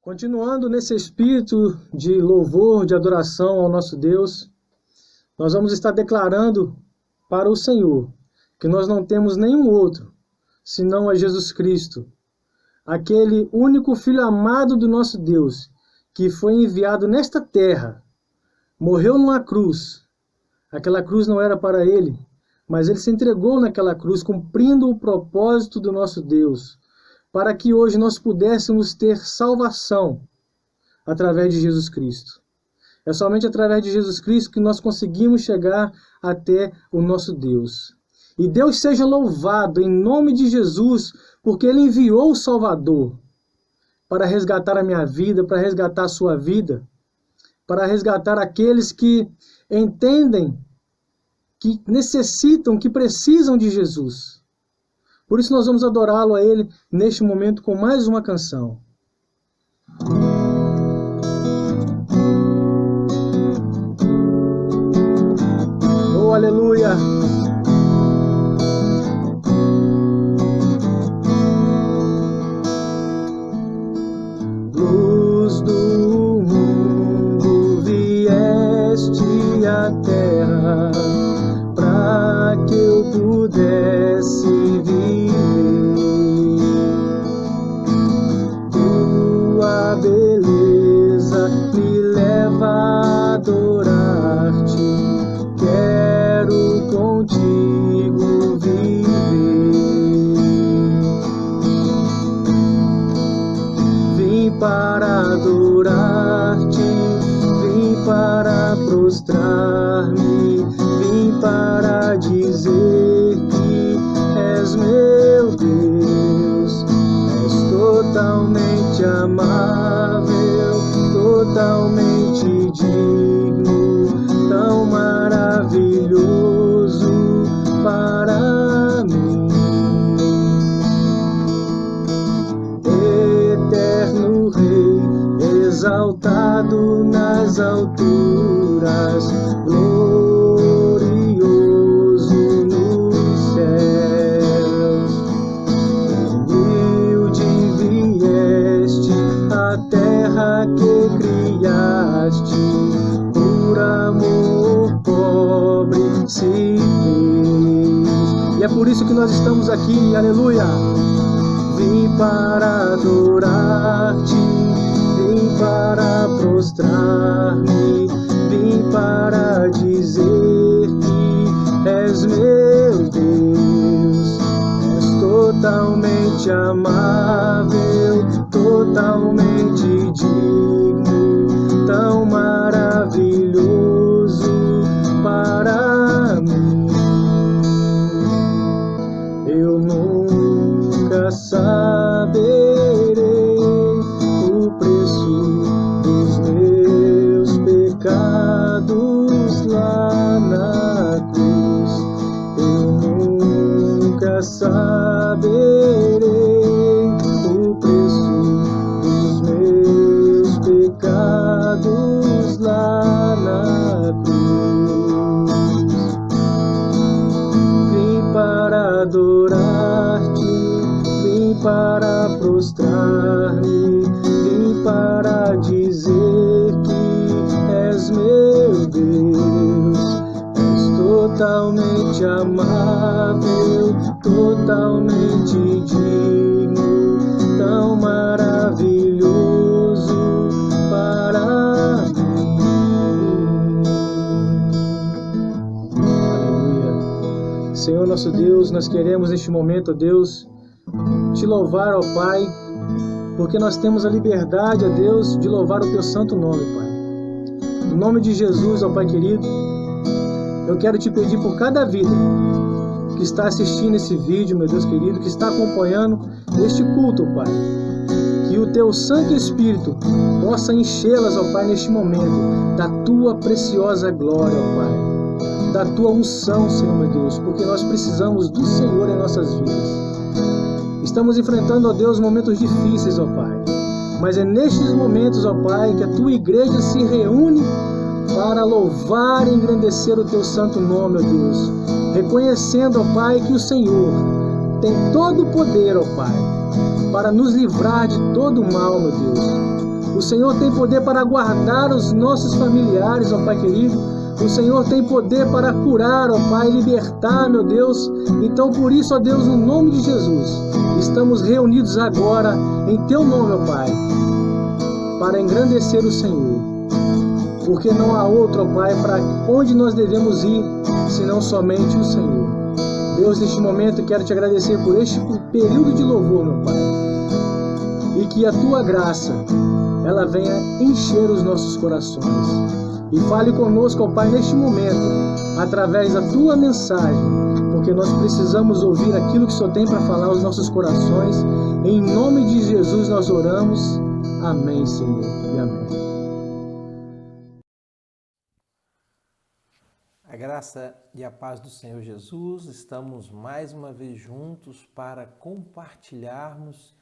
Continuando nesse espírito de louvor, de adoração ao nosso Deus, nós vamos estar declarando para o Senhor que nós não temos nenhum outro, senão a Jesus Cristo, aquele único Filho amado do nosso Deus, que foi enviado nesta terra, morreu numa cruz. Aquela cruz não era para ele, mas ele se entregou naquela cruz, cumprindo o propósito do nosso Deus, para que hoje nós pudéssemos ter salvação através de Jesus Cristo. É somente através de Jesus Cristo que nós conseguimos chegar até o nosso Deus. E Deus seja louvado em nome de Jesus, porque Ele enviou o Salvador para resgatar a minha vida, para resgatar a sua vida, para resgatar aqueles que entendem, que necessitam, que precisam de Jesus. Por isso nós vamos adorá-lo a Ele neste momento com mais uma canção. Oh, aleluia! Luz do mundo, vieste à terra para que eu pudesse viver. Tua beleza me leva a adorar-te. Quero contigo viver. Vim para adorar-te, vim para prostrar-me, vim para dizer que és meu Deus. És totalmente amável, totalmente digno, tão maravilhoso para mim. Eterno Rei, exaltado nas alturas, glorioso nos céus. Humilde vieste à terra que criaste, por amor pobre se fez. E é por isso que nós estamos aqui, aleluia! Vim para adorar-te, vim para prostrar-me, vim para dizer que és meu Deus. És totalmente amável, totalmente digno, tão maravilhoso para mim. Eu nunca saberei o preço dos meus pecados lá na cruz. Eu nunca saberei o preço dos meus pecados lá na cruz. Vim para adorar-te, vim para prostrar-me, vim para dizer que és meu Deus. És totalmente amável, totalmente digno, tão maravilhoso para mim. Aleluia. Senhor nosso Deus, nós queremos neste momento, ó Deus, te louvar, ó Pai, porque nós temos a liberdade, ó Deus, de louvar o teu santo nome, Pai. Em nome de Jesus, ó Pai querido, eu quero te pedir por cada vida que está assistindo esse vídeo, meu Deus querido, que está acompanhando este culto, ó Pai, que o teu Santo Espírito possa enchê-las, ó Pai, neste momento, da tua preciosa glória, ó Pai, da tua unção, Senhor, meu Deus, porque nós precisamos do Senhor em nossas vidas. Estamos enfrentando, ó Deus, momentos difíceis, ó Pai. Mas é nestes momentos, ó Pai, que a tua igreja se reúne para louvar e engrandecer o teu santo nome, ó Deus. Reconhecendo, ó Pai, que o Senhor tem todo o poder, ó Pai, para nos livrar de todo o mal, meu Deus. O Senhor tem poder para guardar os nossos familiares, ó Pai querido. O Senhor tem poder para curar, ó Pai, libertar, meu Deus. Então, por isso, ó Deus, no nome de Jesus, estamos reunidos agora em Teu nome, ó Pai, para engrandecer o Senhor. Porque não há outro, ó Pai, para onde nós devemos ir, senão somente o Senhor. Deus, neste momento, quero Te agradecer por este período de louvor, meu Pai. E que a Tua graça, ela venha encher os nossos corações. E fale conosco, ó Pai, neste momento, através da Tua mensagem, porque nós precisamos ouvir aquilo que o Senhor tem para falar aos nossos corações. Em nome de Jesus nós oramos. Amém, Senhor, e amém. A graça e a paz do Senhor Jesus, estamos mais uma vez juntos para compartilharmos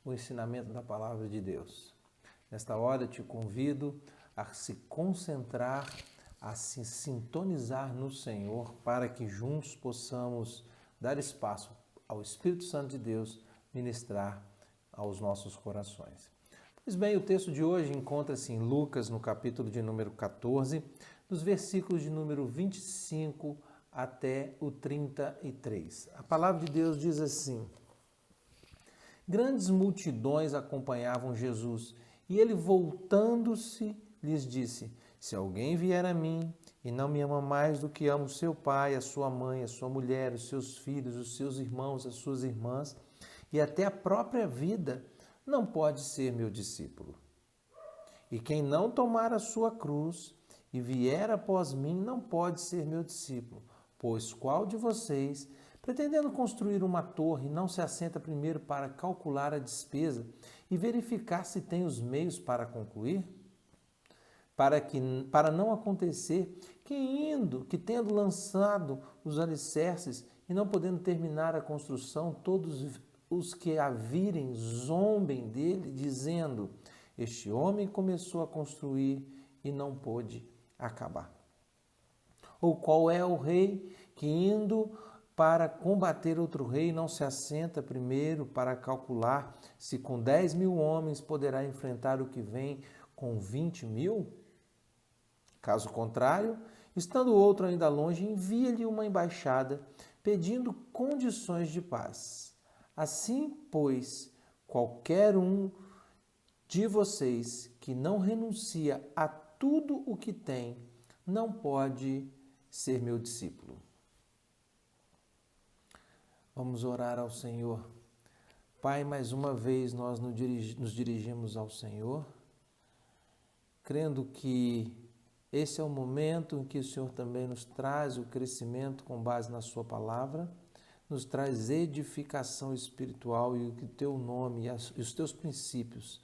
o ensinamento da Palavra de Deus. Nesta hora eu te convido a se concentrar, a se sintonizar no Senhor, para que juntos possamos dar espaço ao Espírito Santo de Deus ministrar aos nossos corações. Pois bem, o texto de hoje encontra-se em Lucas, no capítulo de número 14, dos versículos de número 25 até o 33. A palavra de Deus diz assim: Grandes multidões acompanhavam Jesus, e ele, voltando-se, lhes disse: Se alguém vier a mim e não me ama mais do que ama o seu pai, a sua mãe, a sua mulher, os seus filhos, os seus irmãos, as suas irmãs, e até a própria vida, não pode ser meu discípulo. E quem não tomar a sua cruz e vier após mim, não pode ser meu discípulo. Pois qual de vocês, pretendendo construir uma torre, não se assenta primeiro para calcular a despesa e verificar se tem os meios para concluir? Para não acontecer que tendo lançado os alicerces e não podendo terminar a construção, todos os que a virem zombem dele, dizendo: Este homem começou a construir e não pôde acabar. Ou qual é o rei que, indo para combater outro rei, não se assenta primeiro para calcular se com 10.000 homens poderá enfrentar o que vem com 20.000? Caso contrário, estando outro ainda longe, envia-lhe uma embaixada pedindo condições de paz. Assim, pois, qualquer um de vocês que não renuncia a tudo o que tem, não pode ser meu discípulo. Vamos orar ao Senhor. Pai, mais uma vez nós nos dirigimos ao Senhor, crendo que esse é o momento em que o Senhor também nos traz o crescimento com base na sua palavra, nos traz edificação espiritual e que o teu nome e os teus princípios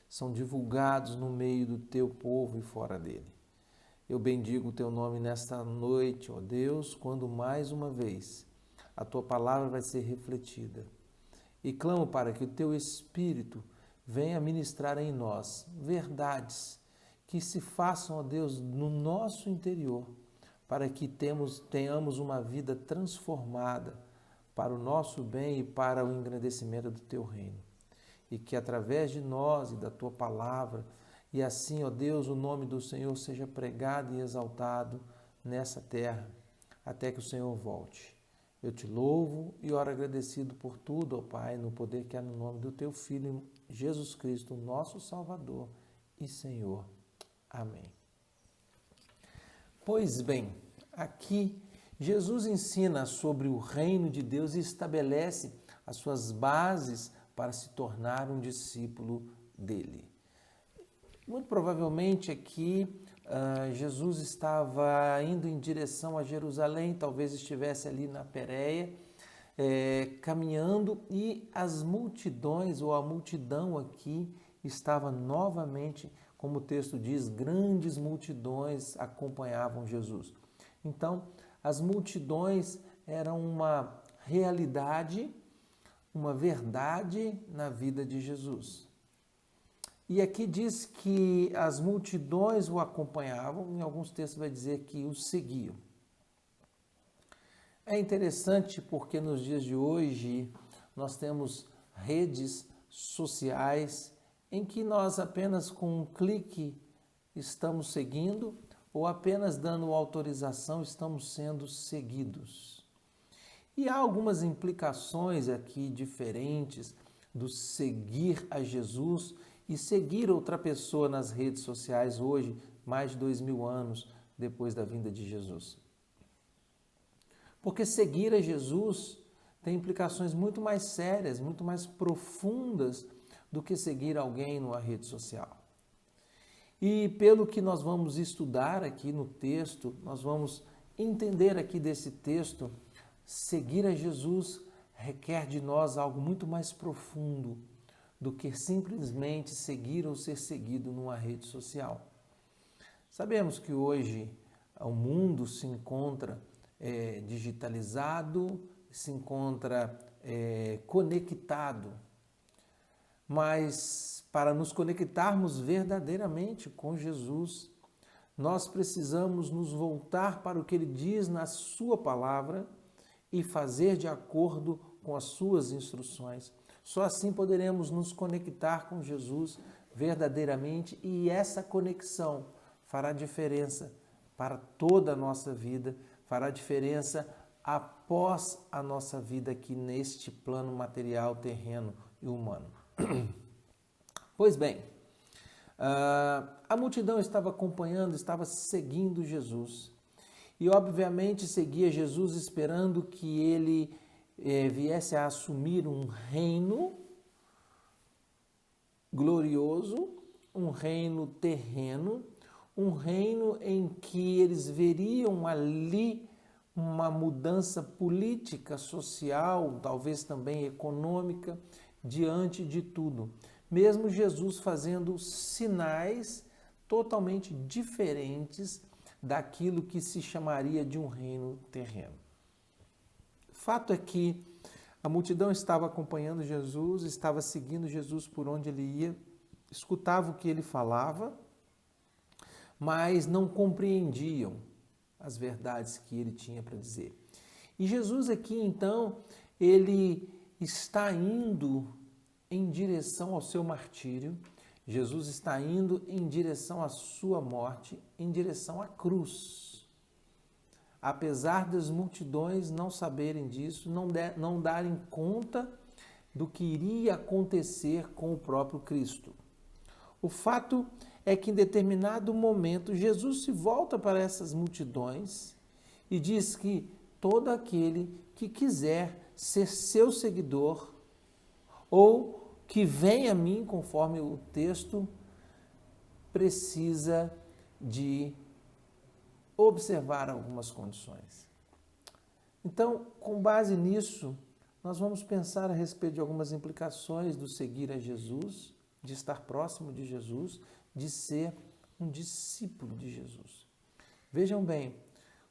são divulgados no meio do teu povo e fora dele. Eu bendigo o teu nome nesta noite, ó Deus, quando mais uma vez a tua palavra vai ser refletida. E clamo para que o teu Espírito venha ministrar em nós verdades que se façam, ó Deus, no nosso interior, para que tenhamos uma vida transformada para o nosso bem e para o engrandecimento do teu reino. E que através de nós e da tua palavra, e assim, ó Deus, o nome do Senhor seja pregado e exaltado nessa terra, até que o Senhor volte. Eu te louvo e oro agradecido por tudo, ó Pai, no poder que há no nome do teu Filho, Jesus Cristo, nosso Salvador e Senhor. Amém. Pois bem, aqui Jesus ensina sobre o reino de Deus e estabelece as suas bases para se tornar um discípulo dele. Muito provavelmente aqui Jesus estava indo em direção a Jerusalém, talvez estivesse ali na Pérea, caminhando, e as multidões, ou a multidão aqui, estava novamente, como o texto diz, grandes multidões acompanhavam Jesus. Então, as multidões eram uma realidade, uma verdade na vida de Jesus. E aqui diz que as multidões o acompanhavam, em alguns textos vai dizer que o seguiam. É interessante porque nos dias de hoje nós temos redes sociais em que nós apenas com um clique estamos seguindo ou apenas dando autorização estamos sendo seguidos. E há algumas implicações aqui diferentes do seguir a Jesus e seguir outra pessoa nas redes sociais hoje, mais de 2000 anos depois da vinda de Jesus. Porque seguir a Jesus tem implicações muito mais sérias, muito mais profundas do que seguir alguém numa rede social. E pelo que nós vamos estudar aqui no texto, nós vamos entender aqui desse texto, seguir a Jesus requer de nós algo muito mais profundo do que simplesmente seguir ou ser seguido numa rede social. Sabemos que hoje o mundo se encontra digitalizado, se encontra conectado, mas para nos conectarmos verdadeiramente com Jesus, nós precisamos nos voltar para o que Ele diz na Sua palavra e fazer de acordo com as Suas instruções. Só assim poderemos nos conectar com Jesus verdadeiramente e essa conexão fará diferença para toda a nossa vida, fará diferença após a nossa vida aqui neste plano material, terreno e humano. Pois bem, a multidão estava acompanhando, estava seguindo Jesus. E obviamente seguia Jesus esperando que ele viesse a assumir um reino glorioso, um reino terreno, um reino em que eles veriam ali uma mudança política, social, talvez também econômica, diante de tudo. Mesmo Jesus fazendo sinais totalmente diferentes daquilo que se chamaria de um reino terreno. Fato é que a multidão estava acompanhando Jesus, estava seguindo Jesus por onde ele ia, escutava o que ele falava, mas não compreendiam as verdades que ele tinha para dizer. E Jesus aqui, então, ele está indo em direção ao seu martírio, Jesus está indo em direção à sua morte, em direção à cruz. Apesar das multidões não saberem disso, não darem conta do que iria acontecer com o próprio Cristo. O fato é que em determinado momento Jesus se volta para essas multidões e diz que todo aquele que quiser ser seu seguidor ou que vem a mim, conforme o texto, precisa de observar algumas condições. Então, com base nisso, nós vamos pensar a respeito de algumas implicações do seguir a Jesus, de estar próximo de Jesus, de ser um discípulo de Jesus. Vejam bem,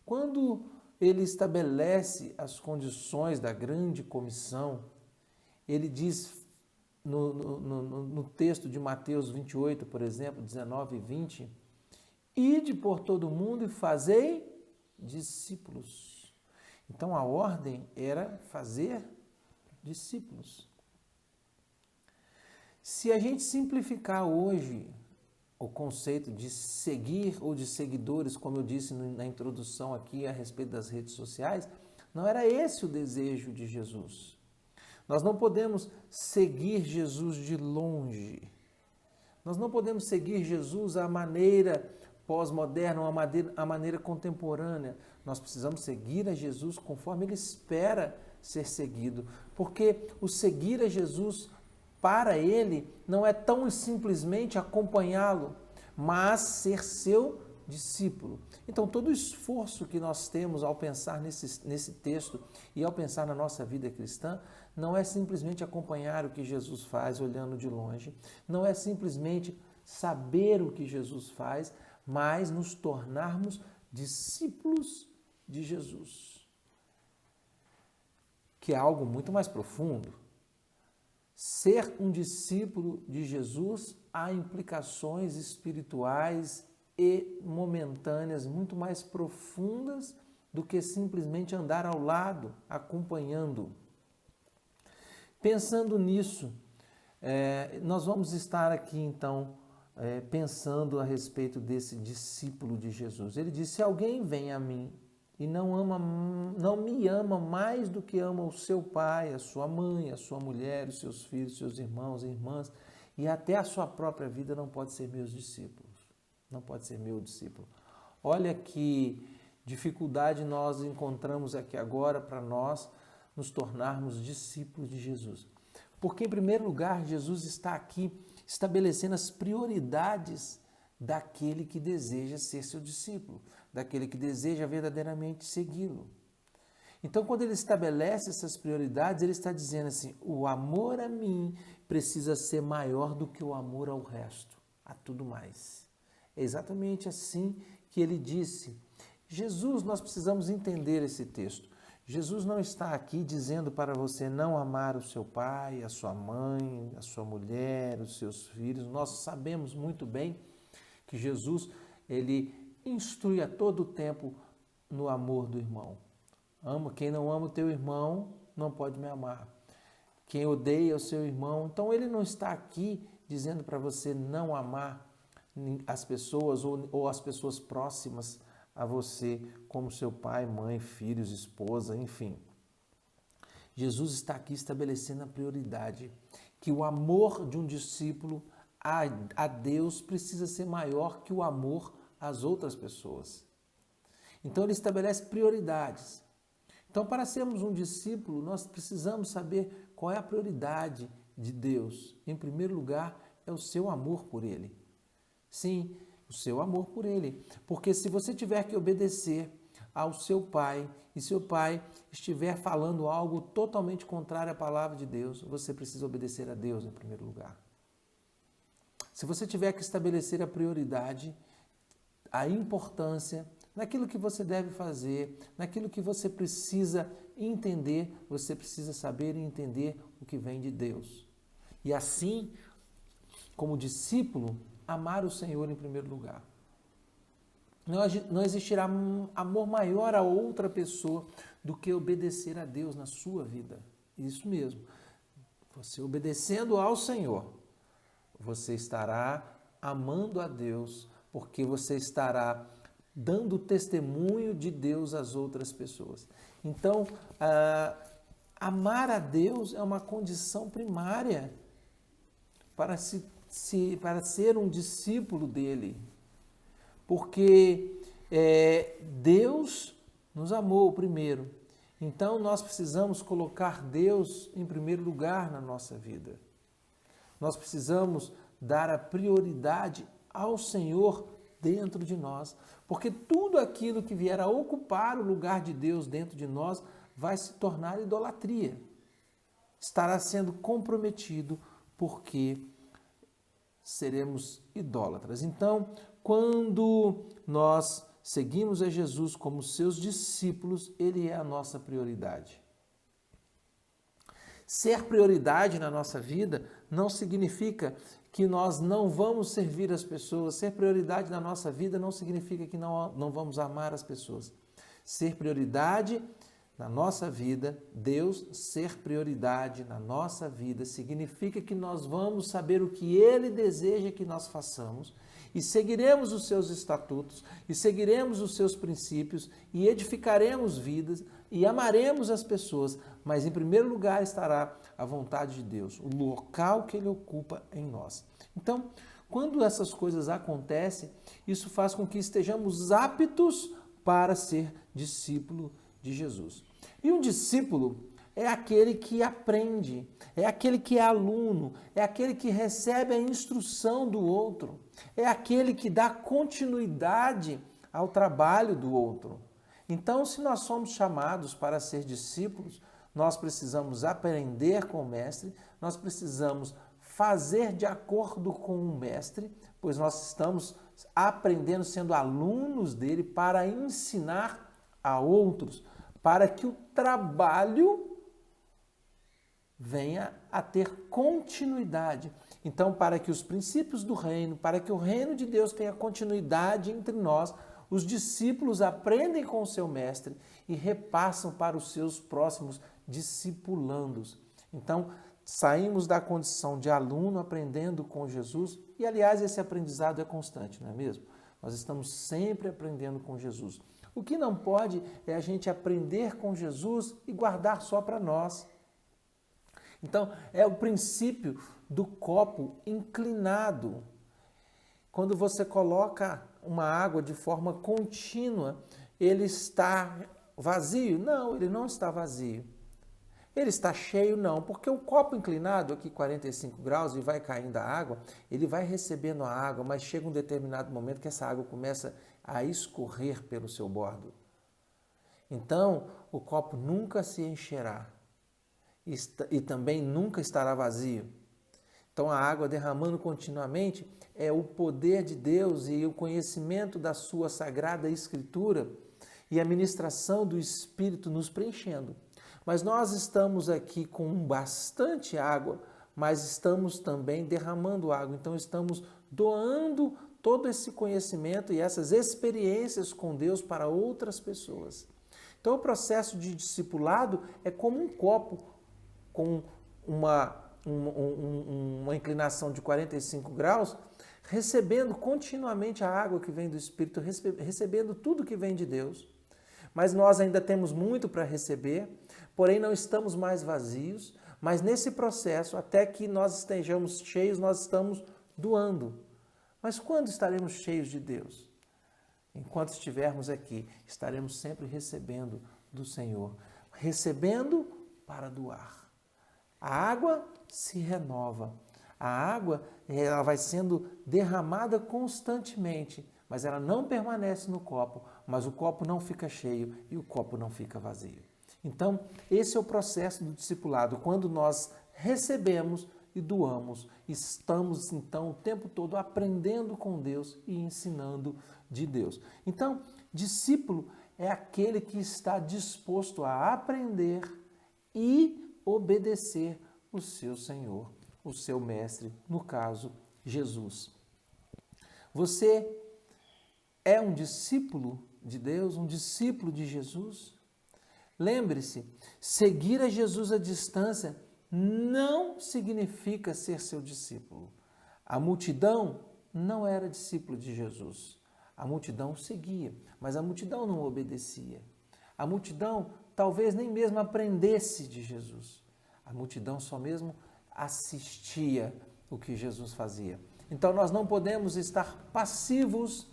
quando ele estabelece as condições da grande comissão, ele diz no texto de Mateus 28, por exemplo, 19 e 20, ide por todo o mundo e fazei discípulos. Então a ordem era fazer discípulos. Se a gente simplificar hoje o conceito de seguir ou de seguidores, como eu disse na introdução aqui a respeito das redes sociais, não era esse o desejo de Jesus. Nós não podemos seguir Jesus de longe. Nós não podemos seguir Jesus à maneira pós-moderna, à maneira contemporânea. Nós precisamos seguir a Jesus conforme Ele espera ser seguido. Porque o seguir a Jesus para Ele não é tão simplesmente acompanhá-lo, mas ser seu discípulo. Então, todo o esforço que nós temos ao pensar nesse texto e ao pensar na nossa vida cristã, não é simplesmente acompanhar o que Jesus faz olhando de longe, não é simplesmente saber o que Jesus faz, mas nos tornarmos discípulos de Jesus, que é algo muito mais profundo. Ser um discípulo de Jesus há implicações espirituais e momentâneas muito mais profundas do que simplesmente andar ao lado, acompanhando. Pensando nisso, Nós vamos estar aqui, então, pensando a respeito desse discípulo de Jesus. Ele diz, se alguém vem a mim e não me ama mais do que ama o seu pai, a sua mãe, a sua mulher, os seus filhos, seus irmãos e irmãs, e até a sua própria vida, não pode ser meus discípulos. Não pode ser meu discípulo. Olha que dificuldade nós encontramos aqui agora para nós nos tornarmos discípulos de Jesus. Porque, em primeiro lugar, Jesus está aqui estabelecendo as prioridades daquele que deseja ser seu discípulo, daquele que deseja verdadeiramente segui-lo. Então, quando ele estabelece essas prioridades, ele está dizendo assim, o amor a mim precisa ser maior do que o amor ao resto, a tudo mais. É exatamente assim que ele disse. Jesus, nós precisamos entender esse texto. Jesus não está aqui dizendo para você não amar o seu pai, a sua mãe, a sua mulher, os seus filhos. Nós sabemos muito bem que Jesus, ele instrui a todo tempo no amor do irmão. Quem não ama o teu irmão não pode me amar. Quem odeia o seu irmão. Então ele não está aqui dizendo para você não amar as pessoas ou as pessoas próximas a você, como seu pai, mãe, filhos, esposa, enfim. Jesus está aqui estabelecendo a prioridade, que o amor de um discípulo a Deus precisa ser maior que o amor às outras pessoas. Então ele estabelece prioridades. Então, para sermos um discípulo, nós precisamos saber qual é a prioridade de Deus. Em primeiro lugar, é o seu amor por Ele. Sim, o seu amor por Ele. Porque se você tiver que obedecer ao seu pai e seu pai estiver falando algo totalmente contrário à palavra de Deus, você precisa obedecer a Deus em primeiro lugar. Se você tiver que estabelecer a prioridade, a importância naquilo que você deve fazer, naquilo que você precisa entender, você precisa saber e entender o que vem de Deus. E assim, como discípulo, amar o Senhor em primeiro lugar. Não existirá amor maior a outra pessoa do que obedecer a Deus na sua vida. Isso mesmo. Você obedecendo ao Senhor, você estará amando a Deus, porque você estará dando testemunho de Deus às outras pessoas. Então, amar a Deus é uma condição primária para ser um discípulo dele. Porque Deus nos amou primeiro. Então, nós precisamos colocar Deus em primeiro lugar na nossa vida. Nós precisamos dar a prioridade ao Senhor dentro de nós, porque tudo aquilo que vier a ocupar o lugar de Deus dentro de nós vai se tornar idolatria. Estará sendo comprometido porque seremos idólatras. Então, quando nós seguimos a Jesus como seus discípulos, Ele é a nossa prioridade. Ser prioridade na nossa vida não significa que nós não vamos servir as pessoas. Ser prioridade na nossa vida não significa que não vamos amar as pessoas. Ser prioridade na nossa vida, Deus ser prioridade na nossa vida, significa que nós vamos saber o que Ele deseja que nós façamos e seguiremos os seus estatutos e seguiremos os seus princípios e edificaremos vidas e amaremos as pessoas, mas em primeiro lugar estará a vontade de Deus, o local que Ele ocupa em nós. Então, quando essas coisas acontecem, isso faz com que estejamos aptos para ser discípulo de Jesus. E um discípulo é aquele que aprende, é aquele que é aluno, é aquele que recebe a instrução do outro, é aquele que dá continuidade ao trabalho do outro. Então, se nós somos chamados para ser discípulos, nós precisamos aprender com o Mestre, nós precisamos fazer de acordo com o Mestre, pois nós estamos aprendendo, sendo alunos dele, para ensinar a outros, para que o trabalho venha a ter continuidade. Então, para que os princípios do reino, para que o reino de Deus tenha continuidade entre nós, os discípulos aprendem com o seu mestre e repassam para os seus próximos discipulandos. Então, saímos da condição de aluno aprendendo com Jesus, e aliás esse aprendizado é constante, não é mesmo? Nós estamos sempre aprendendo com Jesus. O que não pode é a gente aprender com Jesus e guardar só para nós. Então, é o princípio do copo inclinado. Quando você coloca uma água de forma contínua, ele está vazio? Não, ele não está vazio. Ele está cheio? Não, porque o copo inclinado, aqui 45 graus, e vai caindo a água, ele vai recebendo a água, mas chega um determinado momento que essa água começa a escorrer pelo seu bordo. Então, o copo nunca se encherá e também nunca estará vazio. Então, a água derramando continuamente é o poder de Deus e o conhecimento da sua sagrada Escritura e a ministração do Espírito nos preenchendo. Mas nós estamos aqui com bastante água, mas estamos também derramando água. Então, estamos doando todo esse conhecimento e essas experiências com Deus para outras pessoas. Então, o processo de discipulado é como um copo com uma inclinação de 45 graus, recebendo continuamente a água que vem do Espírito, recebendo tudo que vem de Deus. Mas nós ainda temos muito para receber, porém não estamos mais vazios, mas nesse processo, até que nós estejamos cheios, nós estamos doando. Mas quando estaremos cheios de Deus? Enquanto estivermos aqui, estaremos sempre recebendo do Senhor, recebendo para doar. A água se renova, a água ela vai sendo derramada constantemente, mas ela não permanece no copo, mas o copo não fica cheio e o copo não fica vazio. Então, esse é o processo do discipulado, quando nós recebemos e doamos, estamos então o tempo todo aprendendo com Deus e ensinando de Deus. Então, discípulo é aquele que está disposto a aprender e obedecer o seu Senhor, o seu mestre, no caso, Jesus. Você é um discípulo de Deus, um discípulo de Jesus? Lembre-se, seguir a Jesus à distância não significa ser seu discípulo. A multidão não era discípulo de Jesus. A multidão seguia, mas a multidão não obedecia. A multidão talvez nem mesmo aprendesse de Jesus. A multidão só mesmo assistia o que Jesus fazia. Então nós não podemos estar passivos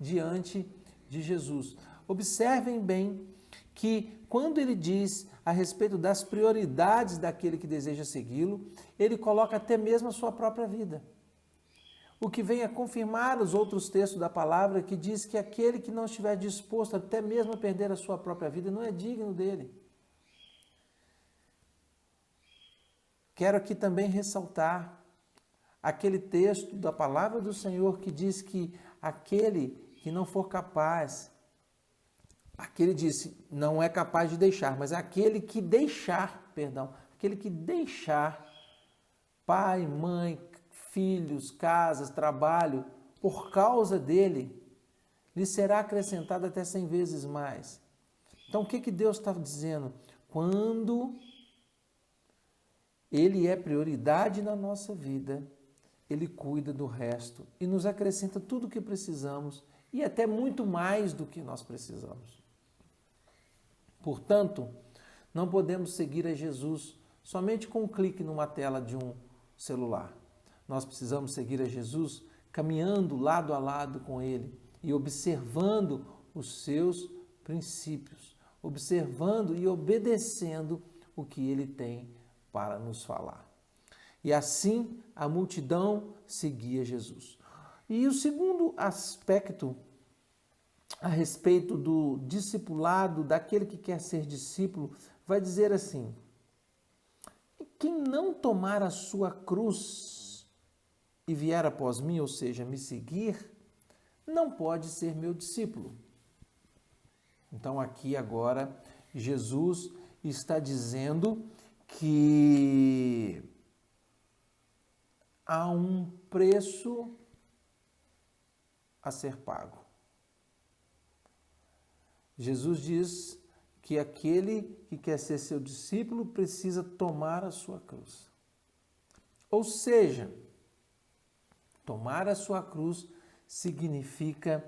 diante de Jesus. Observem bem que quando ele diz a respeito das prioridades daquele que deseja segui-lo, ele coloca até mesmo a sua própria vida. O que vem a confirmar os outros textos da palavra que diz que aquele que não estiver disposto até mesmo a perder a sua própria vida não é digno dele. Quero aqui também ressaltar aquele texto da palavra do Senhor que diz que aquele que não for capaz, aquele disse, não é capaz de deixar, mas aquele que deixar, aquele que deixar pai, mãe, filhos, casas, trabalho, por causa dele, lhe será acrescentado até 100 vezes mais. Então, o que Deus está dizendo? Quando Ele é prioridade na nossa vida, Ele cuida do resto e nos acrescenta tudo o que precisamos e até muito mais do que nós precisamos. Portanto, não podemos seguir a Jesus somente com um clique numa tela de um celular. Nós precisamos seguir a Jesus caminhando lado a lado com Ele e observando os seus princípios, observando e obedecendo o que Ele tem para nos falar. E assim a multidão seguia Jesus. E o segundo aspecto a respeito do discipulado, daquele que quer ser discípulo, vai dizer assim: quem não tomar a sua cruz e vier após mim, ou seja, me seguir, não pode ser meu discípulo. Então aqui agora Jesus está dizendo que há um preço a ser pago. Jesus diz que aquele que quer ser seu discípulo precisa tomar a sua cruz. Ou seja, tomar a sua cruz significa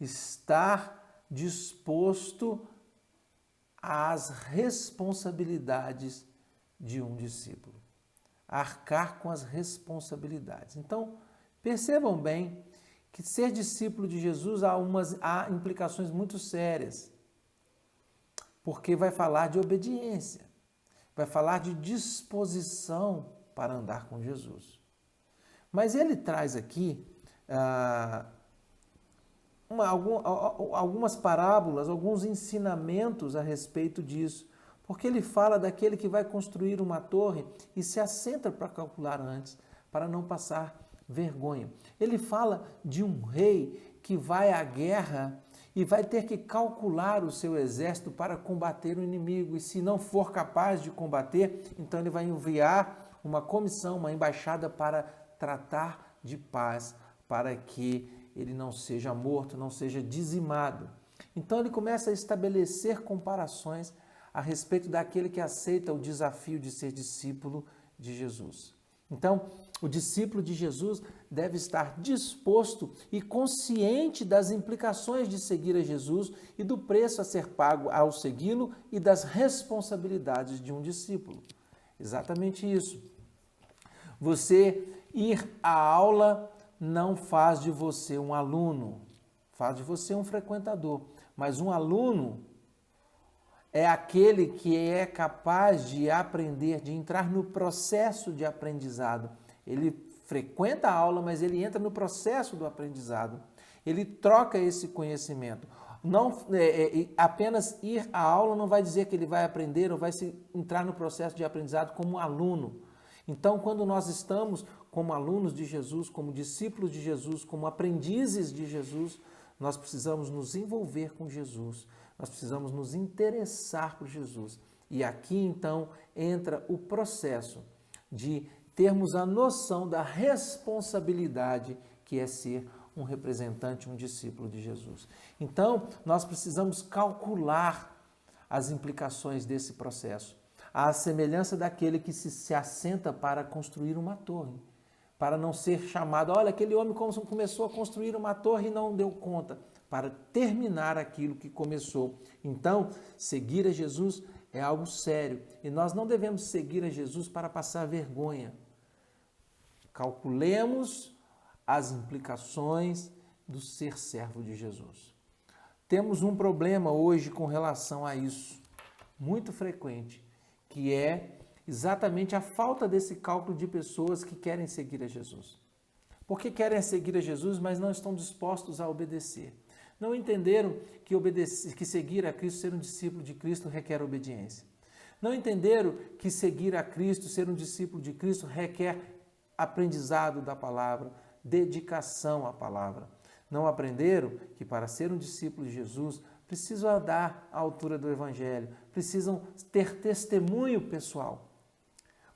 estar disposto às responsabilidades de um discípulo, arcar com as responsabilidades. Então, percebam bem que ser discípulo de Jesus há implicações muito sérias, porque vai falar de obediência, vai falar de disposição para andar com Jesus. Mas ele traz aqui algumas parábolas, alguns ensinamentos a respeito disso, porque ele fala daquele que vai construir uma torre e se assenta para calcular antes, para não passar vergonha. Ele fala de um rei que vai à guerra e vai ter que calcular o seu exército para combater o inimigo, e se não for capaz de combater, então ele vai enviar uma comissão, uma embaixada para tratar de paz, para que ele não seja morto, não seja dizimado. Então ele começa a estabelecer comparações a respeito daquele que aceita o desafio de ser discípulo de Jesus. Então, o discípulo de Jesus deve estar disposto e consciente das implicações de seguir a Jesus e do preço a ser pago ao segui-lo e das responsabilidades de um discípulo. Exatamente isso. Você ir à aula não faz de você um aluno, faz de você um frequentador, mas um aluno é aquele que é capaz de aprender, de entrar no processo de aprendizado. Ele frequenta a aula, mas ele entra no processo do aprendizado. Ele troca esse conhecimento. Não, apenas ir à aula não vai dizer que ele vai aprender ou vai entrar no processo de aprendizado como aluno. Então, quando nós estamos como alunos de Jesus, como discípulos de Jesus, como aprendizes de Jesus, nós precisamos nos envolver com Jesus, nós precisamos nos interessar por Jesus. E aqui, então, entra o processo de termos a noção da responsabilidade que é ser um representante, um discípulo de Jesus. Então, nós precisamos calcular as implicações desse processo, à semelhança daquele que se assenta para construir uma torre, para não ser chamado, olha, aquele homem começou a construir uma torre e não deu conta, para terminar aquilo que começou. Então, seguir a Jesus é algo sério e nós não devemos seguir a Jesus para passar vergonha. Calculemos as implicações do ser servo de Jesus. Temos um problema hoje com relação a isso, muito frequente, que é exatamente a falta desse cálculo de pessoas que querem seguir a Jesus. Porque querem seguir a Jesus, mas não estão dispostos a obedecer. Não entenderam que seguir a Cristo, ser um discípulo de Cristo, requer obediência. Não entenderam que seguir a Cristo, ser um discípulo de Cristo, requer aprendizado da palavra, dedicação à palavra. Não aprenderam que para ser um discípulo de Jesus, precisam andar à altura do Evangelho, precisam ter testemunho pessoal.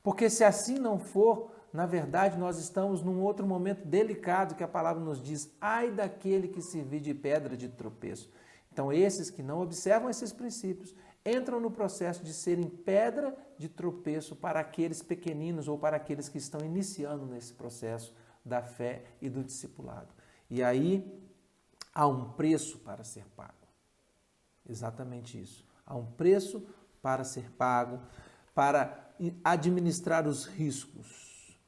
Porque se assim não for, na verdade nós estamos num outro momento delicado que a palavra nos diz, ai daquele que servir de pedra de tropeço. Então esses que não observam esses princípios, entram no processo de serem pedra de tropeço para aqueles pequeninos ou para aqueles que estão iniciando nesse processo da fé e do discipulado. E aí há um preço para ser pago. Exatamente isso. Há um preço para ser pago, para administrar os riscos.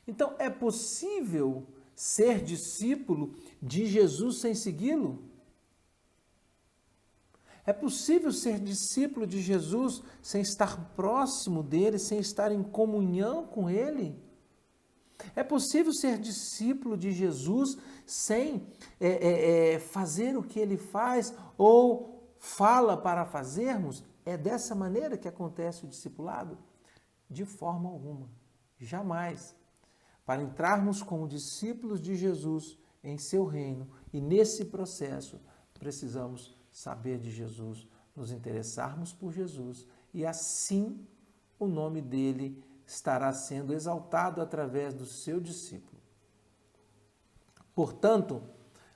Então, é possível ser discípulo de Jesus sem segui-lo? É possível ser discípulo de Jesus sem estar próximo dele, sem estar em comunhão com ele? É possível ser discípulo de Jesus sem fazer o que ele faz ou fala para fazermos? É dessa maneira que acontece o discipulado? De forma alguma, jamais. Para entrarmos como discípulos de Jesus em seu reino e nesse processo, precisamos saber de Jesus, nos interessarmos por Jesus e assim o nome dele estará sendo exaltado através do seu discípulo. Portanto,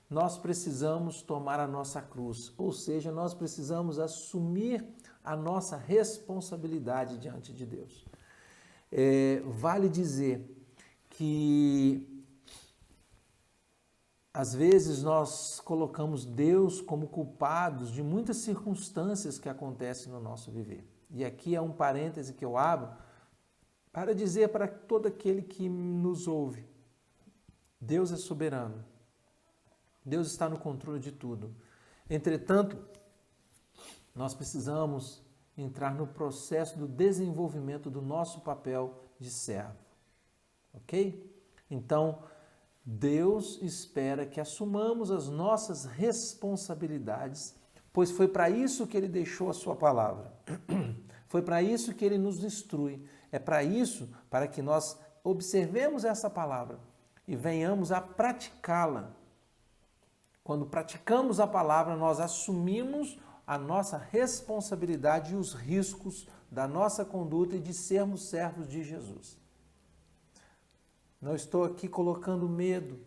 nós precisamos tomar a nossa cruz, ou seja, nós precisamos assumir a nossa responsabilidade diante de Deus. Vale dizer que às vezes nós colocamos Deus como culpados de muitas circunstâncias que acontecem no nosso viver. E aqui é um parêntese que eu abro para dizer para todo aquele que nos ouve: Deus é soberano. Deus está no controle de tudo. Entretanto, nós precisamos entrar no processo do desenvolvimento do nosso papel de servo. Ok? Então, Deus espera que assumamos as nossas responsabilidades, pois foi para isso que Ele deixou a sua palavra. Foi para isso que Ele nos instrui. É para isso, para que nós observemos essa palavra e venhamos a praticá-la. Quando praticamos a palavra, nós assumimos a nossa responsabilidade e os riscos da nossa conduta e de sermos servos de Jesus. Não estou aqui colocando medo,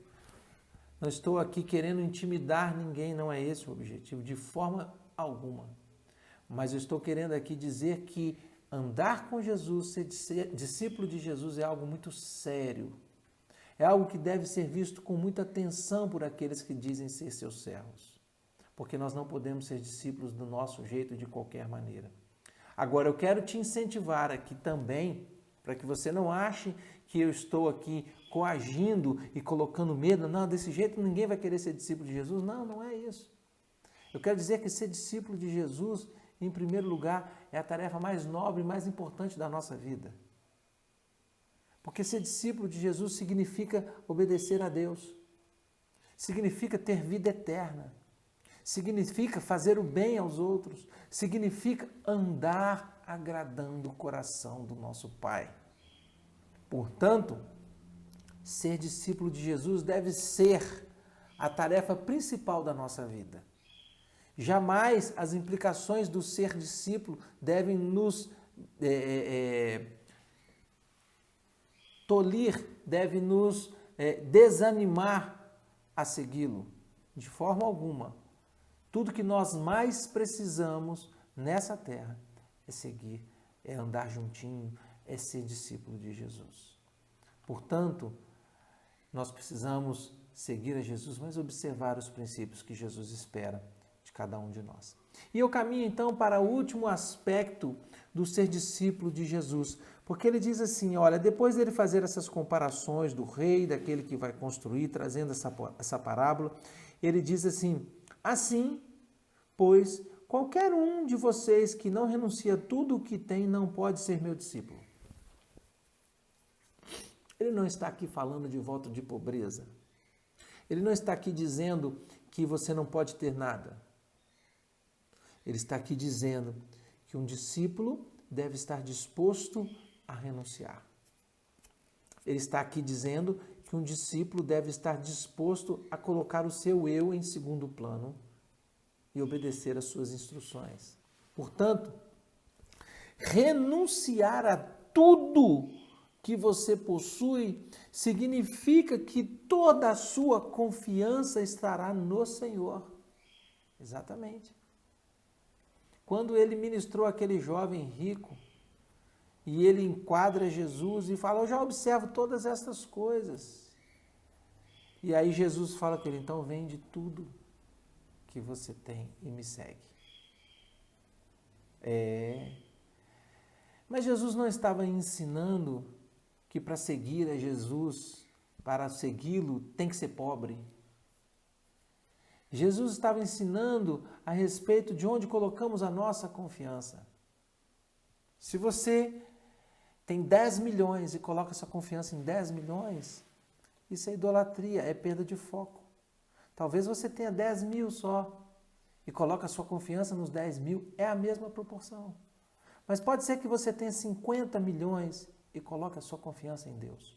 não estou aqui querendo intimidar ninguém, não é esse o objetivo, de forma alguma. Mas eu estou querendo aqui dizer que andar com Jesus, ser discípulo de Jesus é algo muito sério. É algo que deve ser visto com muita atenção por aqueles que dizem ser seus servos. Porque nós não podemos ser discípulos do nosso jeito, de qualquer maneira. Agora, eu quero te incentivar aqui também, para que você não ache que eu estou aqui coagindo e colocando medo. Não, desse jeito ninguém vai querer ser discípulo de Jesus. Não, não é isso. Eu quero dizer que ser discípulo de Jesus, em primeiro lugar, é a tarefa mais nobre e mais importante da nossa vida. Porque ser discípulo de Jesus significa obedecer a Deus, significa ter vida eterna, significa fazer o bem aos outros, significa andar agradando o coração do nosso Pai. Portanto, ser discípulo de Jesus deve ser a tarefa principal da nossa vida. Jamais as implicações do ser discípulo devem nos tolir, deve nos desanimar a segui-lo, de forma alguma. Tudo que nós mais precisamos nessa terra é seguir, é andar juntinho, é ser discípulo de Jesus. Portanto, nós precisamos seguir a Jesus, mas observar os princípios que Jesus espera de cada um de nós. E eu caminho então para o último aspecto do ser discípulo de Jesus, porque ele diz assim, olha, depois dele fazer essas comparações do rei, daquele que vai construir, trazendo essa parábola, ele diz assim, assim, pois, qualquer um de vocês que não renuncia a tudo o que tem não pode ser meu discípulo. Ele não está aqui falando de voto de pobreza. Ele não está aqui dizendo que você não pode ter nada. Ele está aqui dizendo que um discípulo deve estar disposto a renunciar. Ele está aqui dizendo que um discípulo deve estar disposto a colocar o seu eu em segundo plano e obedecer às suas instruções. Portanto, renunciar a tudo que você possui significa que toda a sua confiança estará no Senhor. Exatamente. Quando ele ministrou aquele jovem rico, e ele enquadra Jesus e fala, eu já observo todas essas coisas. E aí Jesus fala com ele, então vende tudo que você tem e me segue. Mas Jesus não estava ensinando que para seguir a Jesus, para segui-lo, tem que ser pobre. Jesus estava ensinando a respeito de onde colocamos a nossa confiança. Se você tem 10 milhões e coloca sua confiança em 10 milhões, isso é idolatria, é perda de foco. Talvez você tenha 10 mil só e coloca sua confiança nos 10 mil, é a mesma proporção. Mas pode ser que você tenha 50 milhões e coloque a sua confiança em Deus.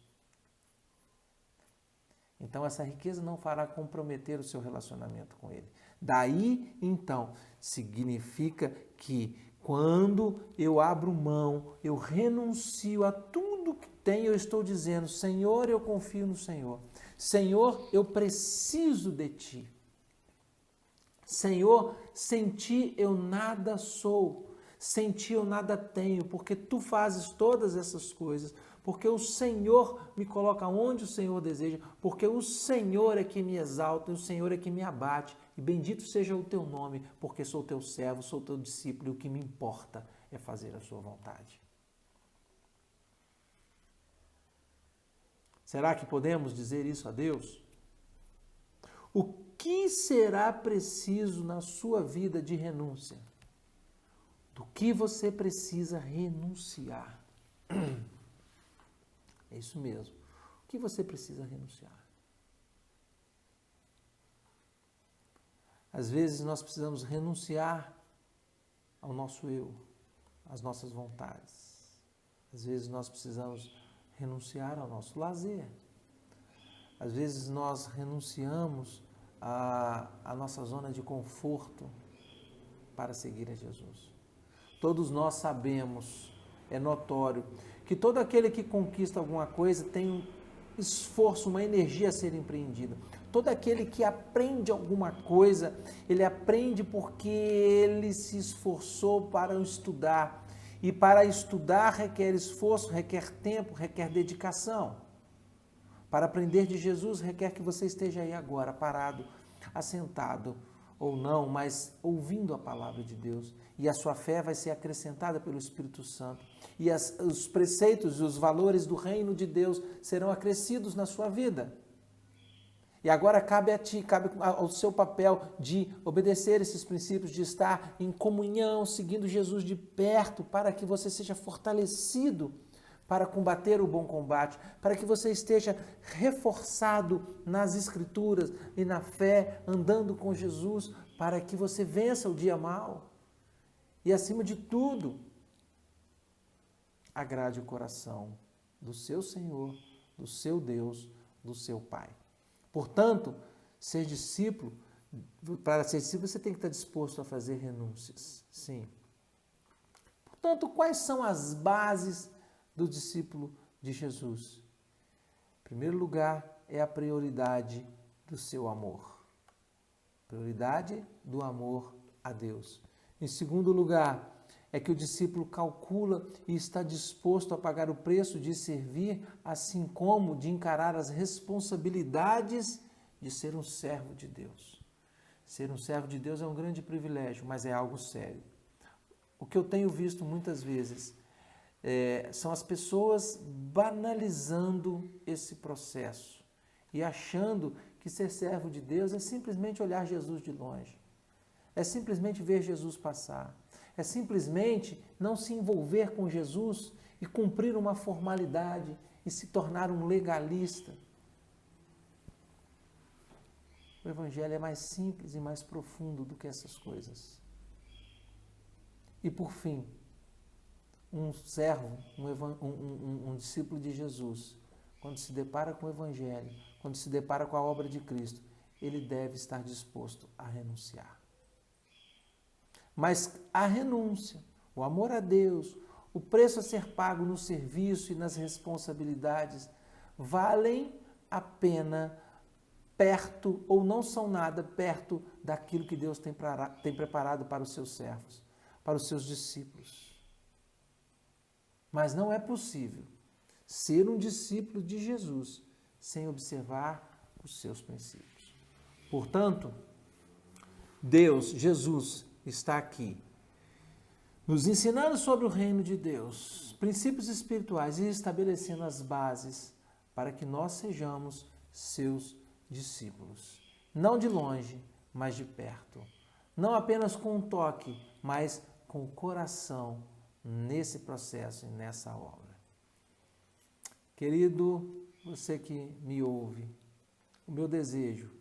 Então, essa riqueza não fará comprometer o seu relacionamento com Ele. Daí, então, significa que quando eu abro mão, eu renuncio a tudo que tenho, eu estou dizendo, Senhor, eu confio no Senhor. Senhor, eu preciso de Ti. Senhor, sem Ti eu nada sou. Sem Ti eu nada tenho, porque Tu fazes todas essas coisas. porque o Senhor me coloca onde o Senhor deseja, porque o Senhor é que me exalta, o Senhor é que me abate, e bendito seja o teu nome, porque sou teu servo, sou teu discípulo, e o que me importa é fazer a sua vontade. Será que podemos dizer isso a Deus? O que será preciso na sua vida de renúncia? Do que você precisa renunciar? É isso mesmo. O que você precisa renunciar? Às vezes nós precisamos renunciar ao nosso eu, às nossas vontades. Às vezes nós precisamos renunciar ao nosso lazer. Às vezes nós renunciamos à nossa zona de conforto para seguir a Jesus. Todos nós sabemos, é notório, que todo aquele que conquista alguma coisa tem um esforço, uma energia a ser empreendida. Todo aquele que aprende alguma coisa, ele aprende porque ele se esforçou para estudar. E para estudar requer esforço, requer tempo, requer dedicação. Para aprender de Jesus requer que você esteja aí agora, parado, assentado ou não, mas ouvindo a palavra de Deus. E a sua fé vai ser acrescentada pelo Espírito Santo. E os preceitos e os valores do reino de Deus serão acrescidos na sua vida. E agora cabe a ti, cabe ao seu papel de obedecer esses princípios, de estar em comunhão, seguindo Jesus de perto, para que você seja fortalecido para combater o bom combate, para que você esteja reforçado nas Escrituras e na fé, andando com Jesus, para que você vença o dia mau. E acima de tudo, agrade o coração do seu Senhor, do seu Deus, do seu Pai. Portanto, ser discípulo, para ser discípulo você tem que estar disposto a fazer renúncias. Sim. Portanto, quais são as bases do discípulo de Jesus? Em primeiro lugar, é a prioridade do seu amor. Prioridade do amor a Deus. Em segundo lugar, é que o discípulo calcula e está disposto a pagar o preço de servir, assim como de encarar as responsabilidades de ser um servo de Deus. Ser um servo de Deus é um grande privilégio, mas é algo sério. O que eu tenho visto muitas vezes são as pessoas banalizando esse processo e achando que ser servo de Deus é simplesmente olhar Jesus de longe, é simplesmente ver Jesus passar, é simplesmente não se envolver com Jesus e cumprir uma formalidade e se tornar um legalista. O Evangelho é mais simples e mais profundo do que essas coisas. E por fim, um servo, um discípulo de Jesus, quando se depara com o Evangelho, quando se depara com a obra de Cristo, ele deve estar disposto a renunciar. Mas a renúncia, o amor a Deus, o preço a ser pago no serviço e nas responsabilidades, valem a pena perto, ou não são nada perto daquilo que Deus tem preparado para os seus servos, para os seus discípulos. Mas não é possível ser um discípulo de Jesus sem observar os seus princípios. Portanto, Deus, Jesus, está aqui, nos ensinando sobre o reino de Deus, princípios espirituais e estabelecendo as bases para que nós sejamos seus discípulos. Não de longe, mas de perto. Não apenas com um toque, mas com o coração nesse processo e nessa obra. Querido, você que me ouve, o meu desejo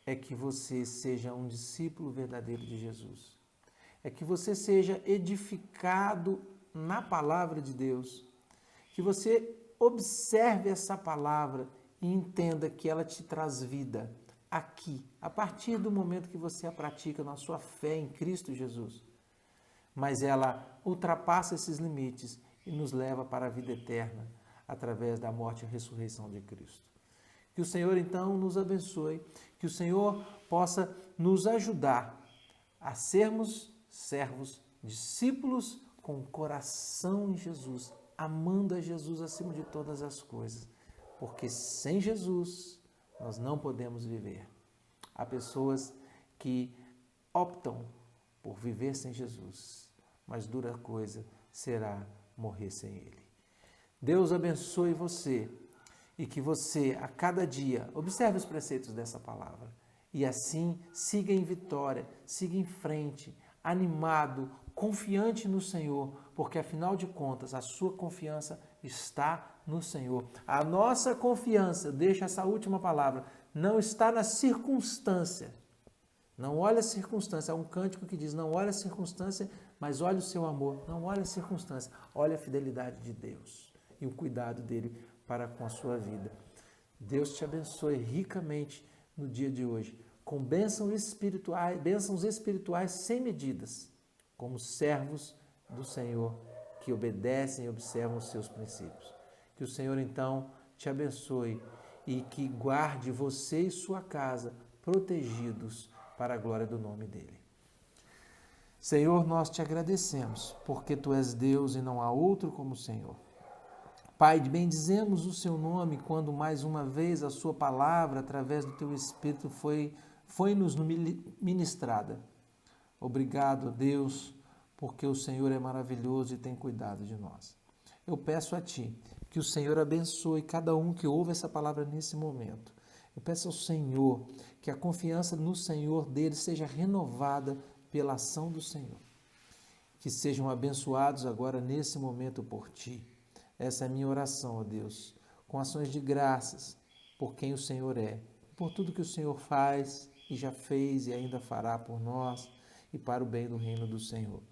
é que você seja um discípulo verdadeiro de Jesus. É que você seja edificado na palavra de Deus. Que você observe essa palavra e entenda que ela te traz vida aqui, a partir do momento que você a pratica na sua fé em Cristo Jesus. Mas ela ultrapassa esses limites e nos leva para a vida eterna através da morte e ressurreição de Cristo. Que o Senhor, então, nos abençoe, que o Senhor possa nos ajudar a sermos servos, discípulos com coração em Jesus amando a Jesus acima de todas as coisas, porque sem Jesus nós não podemos viver. Há pessoas que optam por viver sem Jesus, mas dura coisa será morrer sem Ele. Deus abençoe você e que você, a cada dia, observe os preceitos dessa palavra e assim siga em vitória, siga em frente, animado, confiante no Senhor, porque afinal de contas a sua confiança está no Senhor. A nossa confiança, deixa essa última palavra, não está na circunstância. Não olha a circunstância. Há um cântico que diz, não olha a circunstância, mas olha o seu amor. Não olha a circunstância, olha a fidelidade de Deus e o cuidado dele para com a sua vida. Deus te abençoe ricamente no dia de hoje, com bênçãos espirituais sem medidas, como servos do Senhor, que obedecem e observam os seus princípios. Que o Senhor, então, te abençoe e que guarde você e sua casa protegidos para a glória do nome dEle. Senhor, nós te agradecemos, porque Tu és Deus e não há outro como o Senhor. Pai, bendizemos o Seu nome quando mais uma vez a Sua palavra, através do Teu Espírito, foi-nos ministrada. Obrigado, Deus, porque o Senhor é maravilhoso e tem cuidado de nós. Eu peço a Ti que o Senhor abençoe cada um que ouve essa palavra nesse momento. Eu peço ao Senhor que a confiança no Senhor deles seja renovada pela ação do Senhor. Que sejam abençoados agora nesse momento por Ti. Essa é a minha oração, ó Deus, com ações de graças por quem o Senhor é, por tudo que o Senhor faz e já fez e ainda fará por nós e para o bem do reino do Senhor.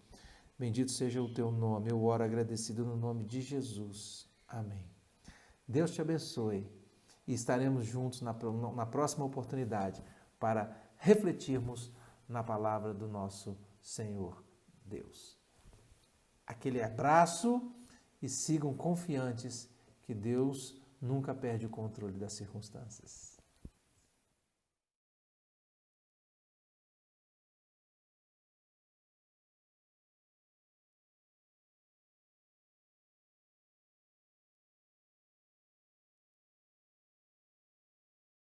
Bendito seja o Teu nome, eu oro agradecido no nome de Jesus. Amém. Deus te abençoe e estaremos juntos na próxima oportunidade para refletirmos na palavra do nosso Senhor Deus. Aquele abraço e sigam confiantes que Deus nunca perde o controle das circunstâncias.